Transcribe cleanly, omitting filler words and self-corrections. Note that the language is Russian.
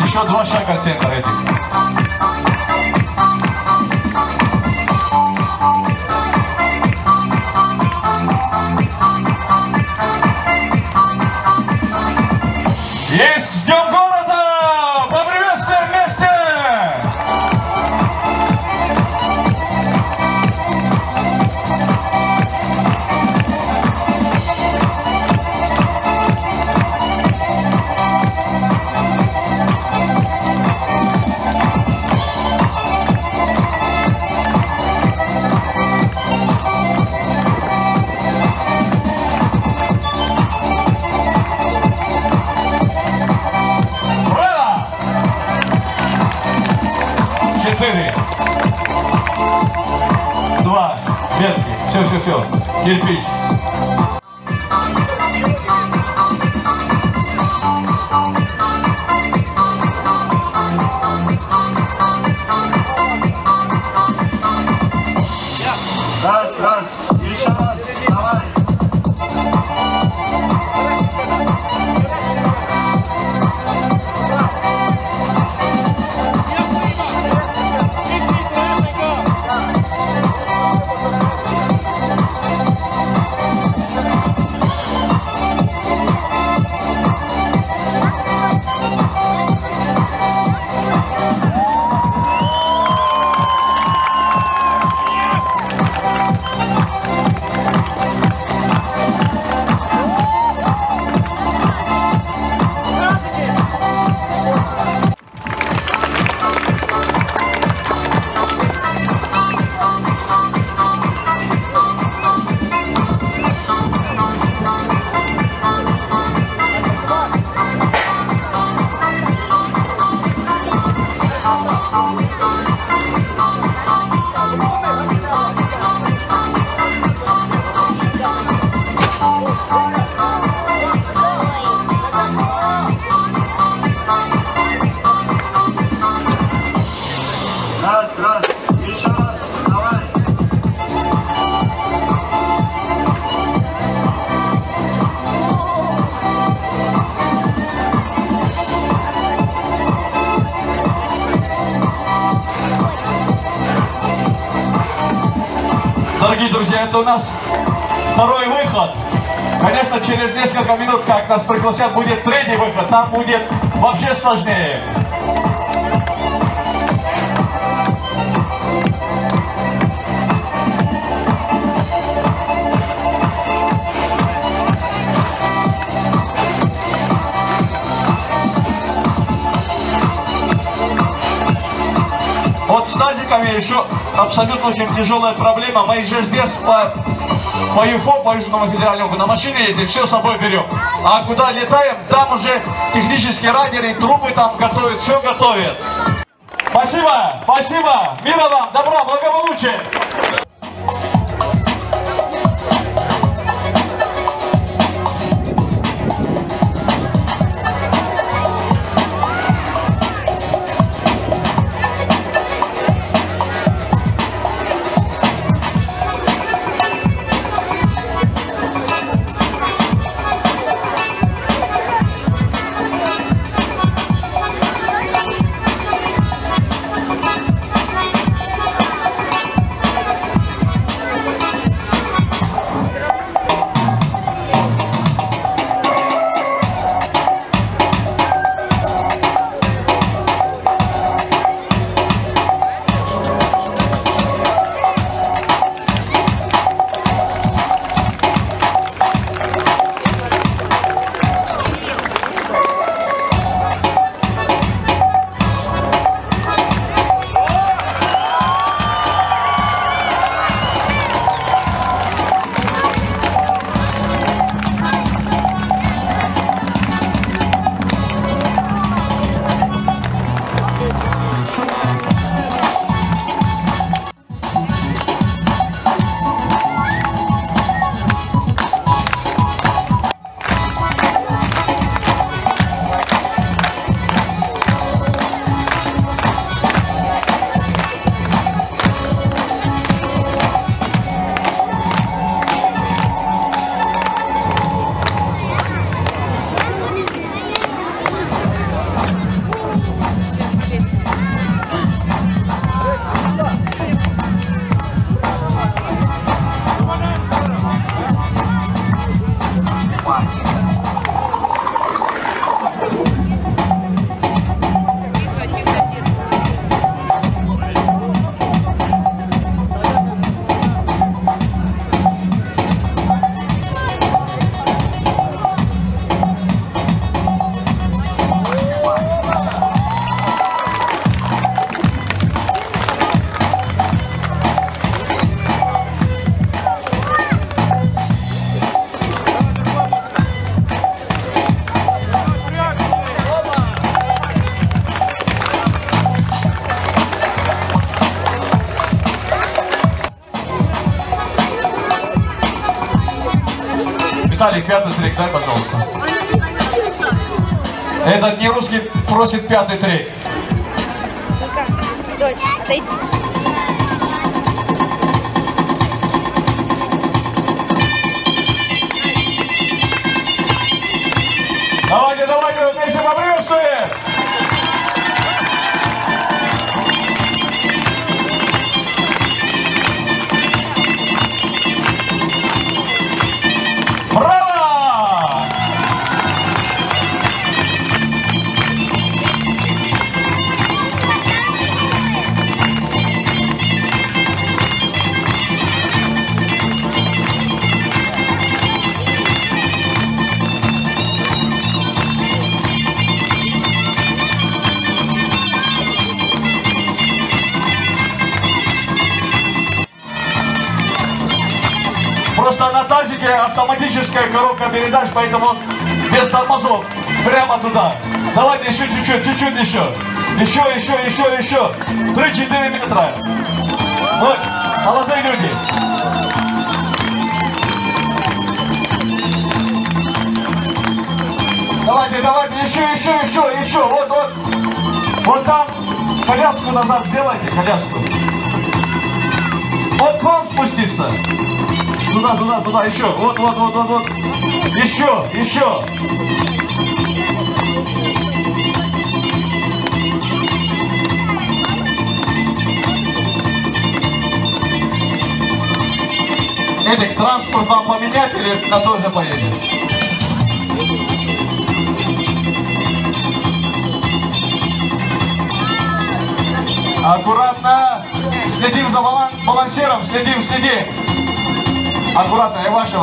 Еще 2 шага от центра этих. Есть, с Днем города! Поприветствуем вместе! Все, кирпич. Раз, еще раз, давай. Раз, еще раз, давай. Дорогие друзья, это у нас второй выход. Конечно, через несколько минут, как нас пригласят, будет третий выход. Там будет вообще сложнее. Вот с тазиками еще абсолютно очень тяжелая проблема. Мы же здесь по ЮФО, по Южному федеральному, на машине едем, все с собой берем. А куда летаем, там уже технические райдеры, трубы там готовят, все готовят. Спасибо, спасибо. Мира вам, добра, благополучия. Виталик, пятый трек, дай, пожалуйста. Этот не русский просит пятый трек. Дочь, отойди. Давайте, давайте, вместе поприветствуем! Браво! Просто на тазике автоматическая коробка передач, поэтому он без тормозов. Прямо туда. Давайте еще чуть-чуть, чуть-чуть еще. Еще. 3-4 метра. Вот, молодые люди. Давайте, еще. Вот. Вот там коляску назад сделайте, коляску. Вот к вам спуститься. Туда, еще. Вот. Еще. Эдик, транспорт вам поменять или на той же поедем? Аккуратно. Следим за балансиром, следим. Аккуратно, и ваши.